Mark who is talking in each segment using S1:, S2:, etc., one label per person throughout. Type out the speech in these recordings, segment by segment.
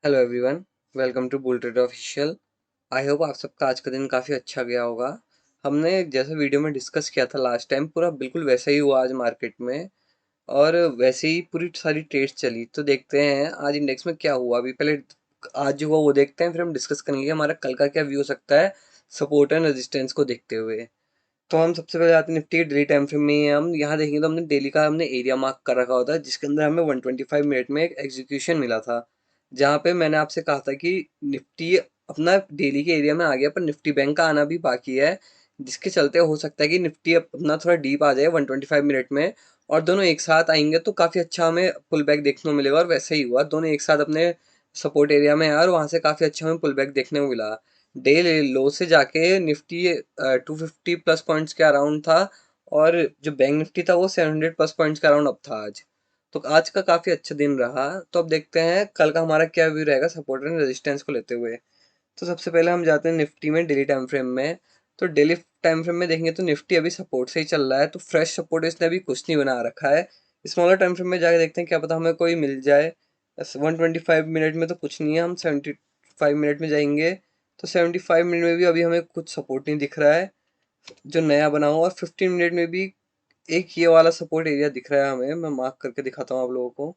S1: Hello everyone, welcome to bull trader official. I hope आप सबका आज का दिन काफ़ी अच्छा गया होगा। हमने जैसे वीडियो में डिस्कस किया था लास्ट टाइम, पूरा बिल्कुल वैसा ही हुआ आज मार्केट में। और वैसे ही पूरी सारी ट्रेड्स चली। तो देखते हैं आज इंडेक्स में क्या हुआ। अभी पहले आज जो हुआ वो देखते हैं, फिर हम डिस्कस करेंगे हमारा कल का क्या व्यू हो सकता है सपोर्ट एंड रेजिस्टेंस को देखते हुए। तो हम सबसे पहले आते हैं निफ्टी डेली टाइम फ्रेम में ही। हम यहाँ देखेंगे तो हमने डेली का हमने एरिया मार्क कर रखा होता है, जिसके अंदर हमें 125 मिनट में एक एग्जीक्यूशन मिला था, जहाँ पे मैंने आपसे कहा था कि निफ्टी अपना डेली के एरिया में आ गया, पर निफ्टी बैंक का आना भी बाकी है, जिसके चलते हो सकता है कि निफ्टी अपना थोड़ा डीप आ जाए 125 मिनट में, और दोनों एक साथ आएंगे तो काफ़ी अच्छा हमें पुल बैक देखने को मिलेगा। और वैसे ही हुआ, दोनों एक साथ अपने सपोर्ट एरिया में आए और वहाँ से काफ़ी अच्छा हमें पुल बैक देखने को मिला। डे लो से जाके निफ्टी 250 प्लस पॉइंट्स के अराउंड था, और जो बैंक निफ्टी था वो 700 प्लस पॉइंट्स के अराउंड अप था आज। तो आज का काफ़ी अच्छा दिन रहा। तो अब देखते हैं कल का हमारा क्या व्यू रहेगा सपोर्ट एंड रेजिस्टेंस को लेते हुए। तो सबसे पहले हम जाते हैं निफ्टी में डेली टाइम फ्रेम में। तो डेली टाइम फ्रेम में देखेंगे तो निफ्टी अभी सपोर्ट से ही चल रहा है, तो फ्रेश सपोर्ट इसने अभी कुछ नहीं बना रखा है। स्मॉलर टाइम फ्रेम में जाके देखते हैं, क्या पता हमें कोई मिल जाए। 125 मिनट में तो कुछ नहीं है, हम 75 मिनट में जाएंगे। तो 75 मिनट में भी अभी हमें कुछ सपोर्ट नहीं दिख रहा है जो नया बना हुआ। और 15 मिनट में भी एक ये वाला सपोर्ट एरिया दिख रहा है हमें। मैं मार्क करके दिखाता हूँ आप लोगों को।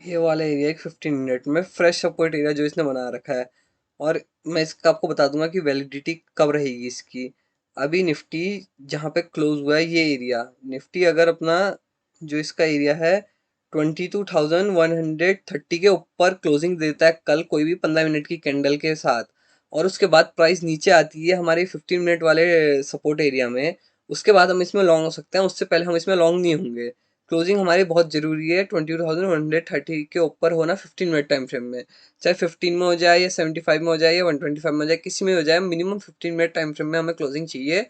S1: ये वाला एरिया एक 15 मिनट में फ्रेश सपोर्ट एरिया जो इसने बना रखा है। और मैं इसका आपको बता दूंगा कि वैलिडिटी कब रहेगी इसकी। अभी निफ्टी जहाँ पे क्लोज हुआ है ये एरिया, निफ्टी अगर अपना जो इसका एरिया है 22,130 के ऊपर क्लोजिंग देता है कल कोई भी 15 मिनट की कैंडल के साथ, और उसके बाद प्राइस नीचे आती है हमारे 15 मिनट वाले सपोर्ट एरिया में, उसके बाद हम इसमें लॉन्ग हो सकते हैं। उससे पहले हम इसमें लॉन्ग नहीं होंगे। क्लोजिंग हमारी बहुत जरूरी है 22,130 के ऊपर होना 15 मिनट टाइम फ्रेम में। चाहे 15 में हो जाए या 75 में हो जाए या 125 में हो जाए, किसी में हो जाए, मिनिमम 15 मिनट टाइम फ्रेम में हमें क्लोजिंग चाहिए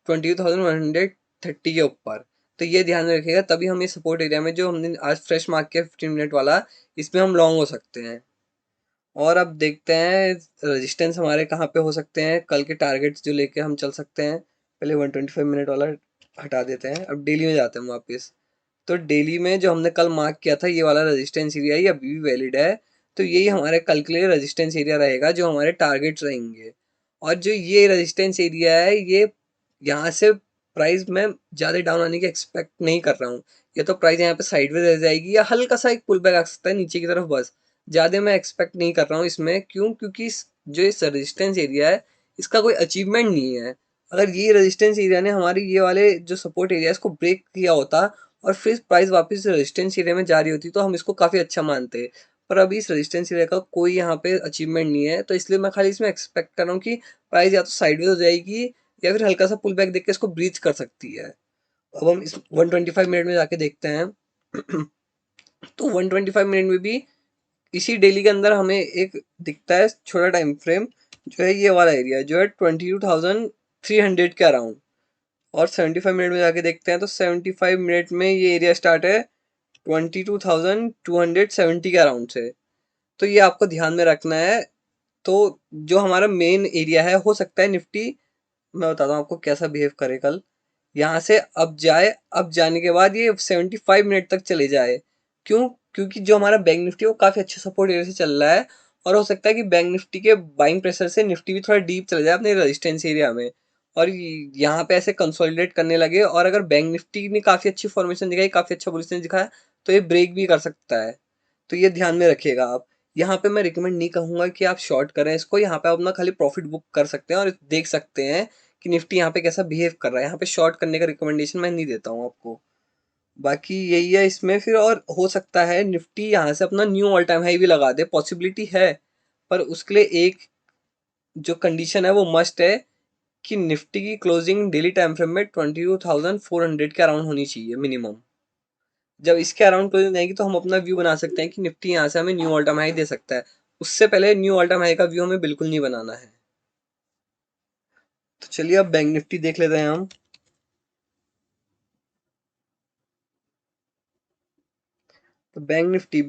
S1: 22,130 के ऊपर। तो ये ध्यान में रखिएगा, तभी हम ये सपोर्ट एरिया में जो हमने आज फ्रेश मार्क किया 15 मिनट वाला, इसमें हम लॉन्ग हो सकते हैं। और अब देखते हैं रेजिस्टेंस हमारे कहाँ पे हो सकते हैं, कल के टारगेट्स जो लेके हम चल सकते हैं। पहले 125 मिनट वाला हटा देते हैं, अब डेली में जाते हैं वापस। तो डेली में जो हमने कल मार्क किया था ये वाला रेजिस्टेंस एरिया, ये अभी भी वैलिड है। तो यही हमारे कल के लिए रेजिस्टेंस एरिया रहेगा, जो हमारे टारगेट्स रहेंगे। और जो ये रेजिस्टेंस एरिया है, ये यहाँ से प्राइस में ज़्यादा डाउन आने की एक्सपेक्ट नहीं कर रहा हूँ। या तो प्राइस यहाँ पे साइडवेज रह जाएगी या हल्का सा एक पुल बैक आ सकता है नीचे की तरफ, बस। ज़्यादा मैं एक्सपेक्ट नहीं कर रहा हूँ इसमें। क्यों? क्योंकि जो इस रेजिस्टेंस एरिया है इसका कोई अचीवमेंट नहीं है। अगर ये रेजिस्टेंस एरिया ने हमारी ये वाले जो सपोर्ट एरिया है इसको ब्रेक किया होता और फिर प्राइस वापस रेजिस्टेंस एरिया में जा रही होती, तो हम इसको काफ़ी अच्छा मानते। पर अभी इस रेजिस्टेंस एरिया का कोई यहाँ पे अचीवमेंट नहीं है, तो इसलिए मैं खाली इसमें एक्सपेक्ट कर रहा हूँ कि प्राइस या तो साइडवेज हो जाएगी या फिर हल्का सा पुल बैक देख के इसको ब्रीच कर सकती है। अब हम इस 125 मिनट में जाके देखते हैं। तो 125 मिनट में भी इसी डेली के अंदर हमें एक दिखता है छोटा टाइम फ्रेम, जो है ये वाला एरिया, जो है 22,300 के अराउंड। और 75 मिनट में जाके देखते हैं तो 75 मिनट में ये एरिया स्टार्ट है 22,270 के अराउंड से। तो ये आपको ध्यान में रखना है। तो जो हमारा मेन एरिया है, हो सकता है निफ्टी, मैं बताता हूँ आपको कैसा बिहेव करे कल। यहाँ से अब जाए, अब जाने के बाद ये 75 मिनट तक चले जाए। क्यों? क्योंकि जो हमारा बैंक निफ्टी है वो काफ़ी अच्छे सपोर्ट एरिया से चल रहा है। और हो सकता है कि बैंक निफ्टी के बाइंग प्रेशर से निफ्टी भी थोड़ा डीप चले जाए अपने रेजिस्टेंस एरिया में, और यहाँ पे ऐसे कंसोलिडेट करने लगे। और अगर बैंक निफ्टी ने काफ़ी अच्छी फॉर्मेशन दिखाई, काफ़ी अच्छा बुलिशनेस दिखाया, तो ये ब्रेक भी कर सकता है। तो ये ध्यान में रखिएगा आप। यहाँ पे मैं रिकमेंड नहीं कहूँगा कि आप शॉर्ट करें इसको। यहाँ पे आप अपना खाली प्रॉफिट बुक कर सकते हैं और देख सकते हैं कि निफ्टी यहाँ पे कैसा बिहेव कर रहा है। यहाँ पे शॉर्ट करने का रिकमेंडेशन मैं नहीं देता हूँ आपको। बाकी यही है इसमें फिर। और हो सकता है निफ्टी यहाँ से अपना न्यू ऑल टाइम हाई भी लगा दे, पॉसिबिलिटी है। पर उसके लिए एक जो कंडीशन है वो मस्ट है कि निफ्टी की क्लोजिंग डेली टाइम फ्रेम में 22,400 के अराउंड होनी चाहिए मिनिमम। जब इसके अराउंड क्लोजिंग आएगी तो हम अपना व्यू बना सकते हैं कि निफ्टी यहाँ से हमें न्यू ऑल टाइम हाई दे सकता है। उससे पहले न्यू ऑल टाइम हाई का व्यू हमें बिल्कुल नहीं बनाना है। तो चलिए अब बैंक निफ्टी देख लेते हैं हम। तो बैंक निफ्टी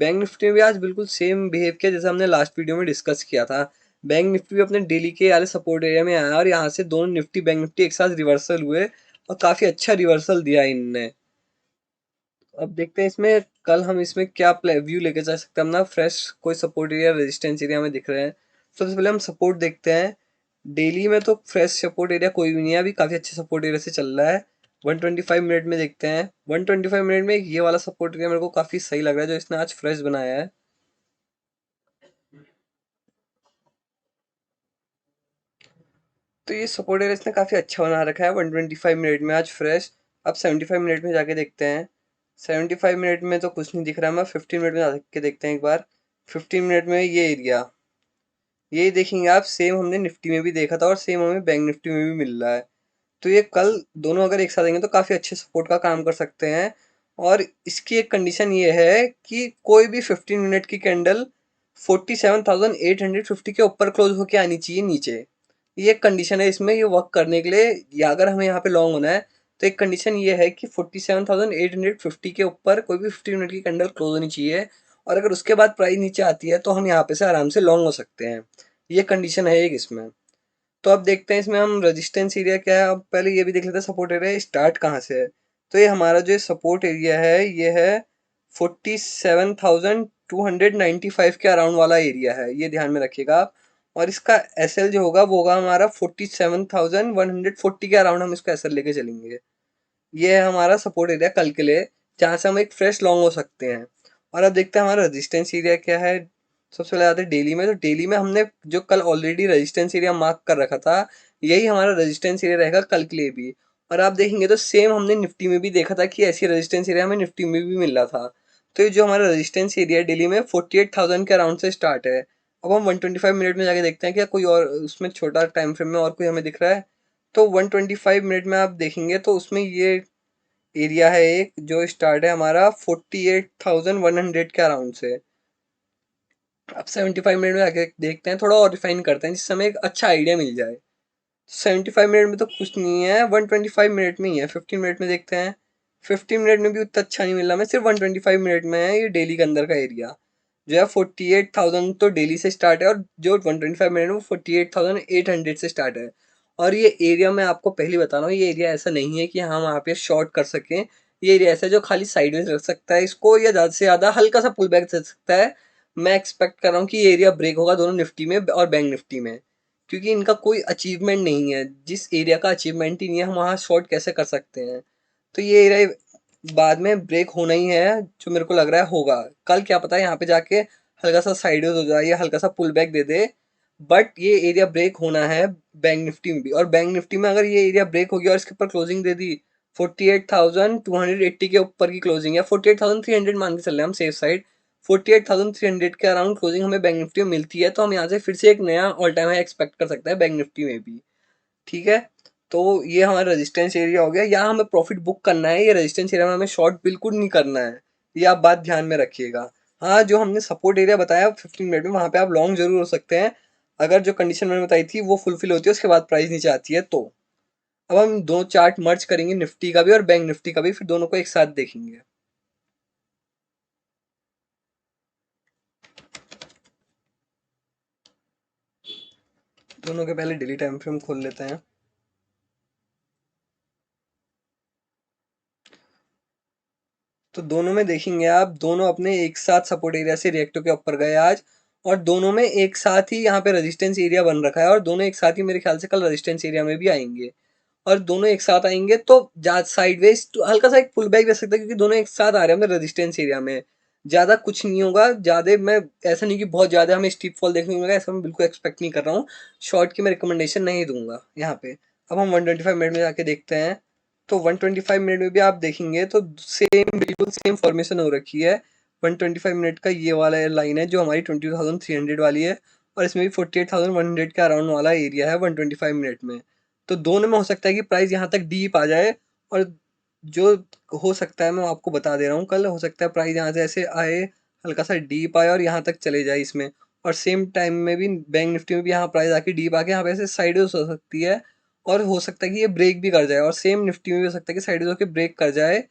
S1: में भी आज बिल्कुल सेम बिहेव किया जैसे हमने लास्ट वीडियो में डिस्कस किया था। बैंक निफ्टी भी अपने डेली के वाले सपोर्ट एरिया में आया, और यहाँ से दोनों निफ्टी बैंक निफ्टी एक साथ रिवर्सल हुए और काफी अच्छा रिवर्सल दिया इनने। अब देखते हैं इसमें कल हम इसमें क्या व्यू लेके जा सकते हैं अपना, फ्रेश कोई सपोर्ट एरिया रेजिस्टेंस एरिया में दिख रहे हैं। सबसे पहले हम सपोर्ट देखते हैं। डेली में तो फ्रेश सपोर्ट एरिया कोई भी नहीं है, अभी काफ़ी अच्छे सपोर्ट एरिया से चल रहा है। 125 मिनट में देखते हैं। 125 मिनट में ये वाला सपोर्ट एरिया मेरे को काफ़ी सही लग रहा है जो इसने आज फ्रेश बनाया है। तो ये सपोर्ट एरिया इसने काफ़ी अच्छा बना रखा है 125 मिनट में आज फ्रेश। अब 75 मिनट में जाके देखते हैं। 75 मिनट में तो कुछ नहीं दिख रहा, मैं 15 मिनट में जाके देखते हैं एक बार। 15 मिनट में ये एरिया, ये देखेंगे आप, सेम हमने निफ्टी में भी देखा था और सेम हमें बैंक निफ्टी में भी मिल रहा है। तो ये कल दोनों अगर एक साथ आएंगे तो काफ़ी अच्छे सपोर्ट का काम कर सकते हैं। और इसकी एक कंडीशन ये है कि कोई भी 15 मिनट की कैंडल 47,850 के ऊपर क्लोज होके आनी चाहिए नीचे। ये एक कंडीशन है इसमें, ये वर्क करने के लिए, या अगर हमें यहाँ पे लॉन्ग होना है तो एक कंडीशन ये है कि 47,850 के ऊपर कोई भी 15 मिनट की कैंडल क्लोज होनी चाहिए। और अगर उसके बाद प्राइस नीचे आती है तो हम यहाँ पे से आराम से लॉन्ग हो सकते हैं। ये कंडीशन है एक इसमें। तो अब देखते हैं इसमें हम रेजिस्टेंस एरिया क्या है। अब पहले ये भी देख लेते हैं सपोर्ट एरिया स्टार्ट कहाँ से है। तो ये हमारा जो सपोर्ट एरिया है ये है 47,295 के अराउंड वाला एरिया है, ये ध्यान में रखिएगा आप। और इसका एस एल जो होगा वो होगा हमारा 47,140 के अराउंड, हम इसका एस एल लेके चलेंगे। ये है हमारा सपोर्ट एरिया कल के लिए, जहाँ से हम एक फ्रेश लॉन्ग हो सकते हैं। और अब देखते हैं हमारा रेजिस्टेंस एरिया क्या है। सबसे पहले आते हैं डेली में। तो डेली में हमने जो कल ऑलरेडी रेजिस्टेंस एरिया मार्क कर रखा था, यही हमारा रेजिस्टेंस एरिया रहेगा कल के लिए भी। और आप देखेंगे तो सेम हमने निफ्टी में भी देखा था कि ऐसी रेजिस्टेंस एरिया हमें निफ्टी में भी मिल रहा था। तो ये जो हमारा रेजिस्टेंस एरिया डेली में 48,000 के अराउंड से स्टार्ट है। अब हम 125 मिनट में जाके देखते हैं क्या कोई और उसमें छोटा टाइम फ्रेम में और कोई हमें दिख रहा है। तो 125 मिनट में आप देखेंगे तो उसमें ये एरिया है एक जो स्टार्ट है हमारा 48,100 के अराउंड से। अब 75 मिनट में आके देखते हैं, थोड़ा और रिफाइन करते हैं जिससे हमें एक अच्छा आइडिया मिल जाए। 75 मिनट में तो कुछ नहीं है, 125 मिनट में ही है। 15 मिनट में देखते हैं। 15 मिनट में भी उतना अच्छा नहीं मिल रहा, मैं सिर्फ 125 मिनट में है ये डेली के अंदर का एरिया जो है 48,000 तो डेली से स्टार्ट है, और जो 125 मिनट में वो 48,800 से स्टार्ट है। और ये एरिया मैं आपको पहले बता रहा हूँ, ये एरिया ऐसा नहीं है कि हम वहाँ पे शॉर्ट कर सकें। ये एरिया ऐसा है जो खाली साइडवेज रख सकता है इसको, या ज़्यादा से ज़्यादा हल्का सा पुल बैक दे सकता है। मैं एक्सपेक्ट कर रहा हूँ कि ये एरिया ब्रेक होगा दोनों निफ्टी में और बैंक निफ्टी में, क्योंकि इनका कोई अचीवमेंट नहीं है। जिस एरिया का अचीवमेंट ही नहीं है हम वहाँ शॉर्ट कैसे कर सकते हैं। तो ये एरिया बाद में ब्रेक होना ही है, जो मेरे को लग रहा है होगा। कल क्या पता है यहाँ पे जाके हल्का सा साइडवेज हो जाए या हल्का सा पुल बैक दे दे, बट ये एरिया ब्रेक होना है बैंक निफ्टी में भी। और बैंक निफ्टी में अगर ये एरिया ब्रेक हो गया और इसके ऊपर क्लोजिंग दे दी 48,280 के ऊपर की क्लोजिंग, या 48,300 मान के चल रहे हैं हम सेफ साइड, 48,300 के अराउंड क्लोजिंग हमें बैंक निफ्टी में मिलती है, तो हम यहाँ से फिर से एक नया ऑल टाइम हाई एक्सपेक्ट कर सकते हैं बैंक निफ्टी में भी। ठीक है। तो ये हमारा रेजिस्टेंस एरिया हो गया, यहाँ हमें प्रॉफिट बुक करना है। ये रेजिस्टेंस एरिया में हमें शॉर्ट बिल्कुल नहीं करना है, ये आप बात ध्यान में रखिएगा। हाँ, जो हमने सपोर्ट एरिया बताया 15 मिनट में, वहाँ पे आप लॉन्ग जरूर हो सकते हैं अगर जो कंडीशन मैंने बताई थी वो फुलफिल होती है, उसके बाद प्राइस नीचे आती है तो। अब हम दो चार्ट मर्ज करेंगे, निफ्टी का भी और बैंक निफ्टी का भी, फिर दोनों को एक साथ देखेंगे। दोनों के पहले डेली टाइम फ्रेम खोल लेते हैं। तो दोनों में देखेंगे आप, दोनों अपने एक साथ सपोर्ट एरिया से रिएक्टो के ऊपर गए आज, और दोनों में एक साथ ही यहाँ पे रेजिस्टेंस एरिया बन रखा है, और दोनों एक साथ ही मेरे ख्याल से कल रेजिस्टेंस एरिया में भी आएंगे। और दोनों एक साथ आएंगे तो साइडवेज तो हल्का सा एक पुल बैक दे सकता है, क्योंकि दोनों एक साथ आ रहे हैं हमें रेजिस्टेंस एरिया में। ज़्यादा कुछ नहीं होगा, ज़्यादा मैं ऐसा नहीं कि बहुत ज़्यादा हमें स्टीप फॉल देखने को मिलेगा, ऐसा मैं बिल्कुल एक्सपेक्ट नहीं कर रहा हूँ। शॉर्ट की मैं रिकमेंडेशन नहीं दूंगा यहाँ पे। अब हम 125 मिनट में जाके देखते हैं। तो 125 मिनट में भी आप देखेंगे तो सेम, बिल्कुल सेम फॉर्मेशन हो रखी है। 125 मिनट का ये वाला लाइन है जो हमारी 20,300 वाली है, और इसमें भी 48,100 के अराउंड वाला एरिया है 125 मिनट में। तो दोनों में हो सकता है कि प्राइस यहाँ तक डीप आ जाए, और जो हो सकता है मैं आपको बता दे रहा हूँ, कल हो सकता है प्राइस यहाँ से ऐसे आए, हल्का सा डीप आए और यहाँ तक चले जाए इसमें। और सेम टाइम में भी बैंक निफ्टी में भी यहाँ प्राइस आके डीप आके यहाँ पे ऐसे साइडवेज हो सकती है, और हो सकता है कि ये ब्रेक भी कर जाए, और सेम निफ्टी में भी हो सकता है कि साइडवेज होकर ब्रेक कर जाए।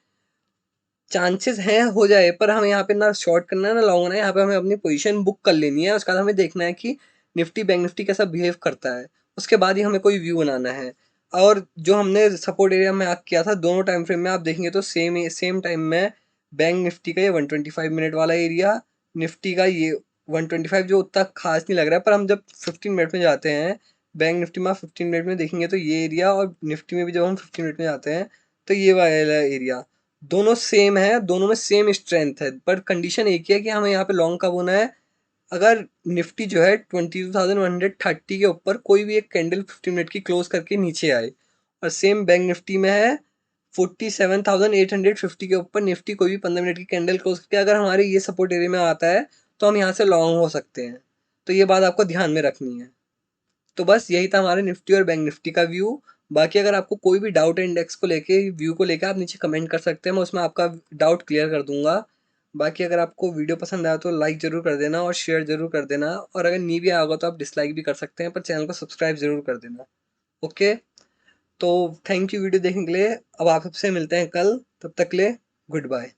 S1: चांसेस हैं हो जाए, पर हमें यहाँ पे ना शॉर्ट करना है ना लॉन्ग करना है, यहाँ पे हमें अपनी पोजीशन बुक कर लेनी है। उसके बाद हमें देखना है कि निफ्टी बैंक निफ्टी कैसा बिहेव करता है, उसके बाद ही हमें कोई व्यू बनाना है। और जो हमने सपोर्ट एरिया में आग किया था दोनों टाइम फ्रेम में आप देखेंगे तो सेम सेम टाइम में बैंक निफ्टी का ये 125 मिनट वाला एरिया, निफ्टी का ये 125 जो उतना खास नहीं लग रहा है, पर हम जब 15 मिनट में जाते हैं, बैंक निफ्टी में 15 मिनट में देखेंगे तो ये एरिया, और निफ्टी में भी जब हम 15 मिनट में जाते हैं तो ये वाला एरिया, दोनों सेम है, दोनों में सेम स्ट्रेंथ है, पर कंडीशन एक ही है कि हमें यहाँ पे लॉन्ग कब होना है। अगर निफ्टी जो है 22,130 के ऊपर कोई भी एक कैंडल 15 मिनट की क्लोज करके नीचे आए, और सेम बैंक निफ्टी में है 47,850 के ऊपर निफ्टी कोई भी 15 मिनट की कैंडल क्लोज करके अगर हमारे ये सपोर्ट एरिया में आता है तो हम यहाँ से लॉन्ग हो सकते हैं। तो ये बात आपको ध्यान में रखनी है। तो बस यही था हमारे निफ्टी और बैंक निफ्टी का व्यू। बाकी अगर आपको कोई भी डाउट है इंडेक्स को लेके, व्यू को लेके, आप नीचे कमेंट कर सकते हैं, मैं उसमें आपका डाउट क्लियर कर दूंगा। बाकी अगर आपको वीडियो पसंद आया तो लाइक ज़रूर कर देना और शेयर ज़रूर कर देना, और अगर नहीं भी आया होगा तो आप डिसलाइक भी कर सकते हैं, पर चैनल को सब्सक्राइब ज़रूर कर देना। ओके, तो थैंक यू वीडियो देखने के लिए। अब आप सबसे मिलते हैं कल, तब तक के लिए गुड बाय।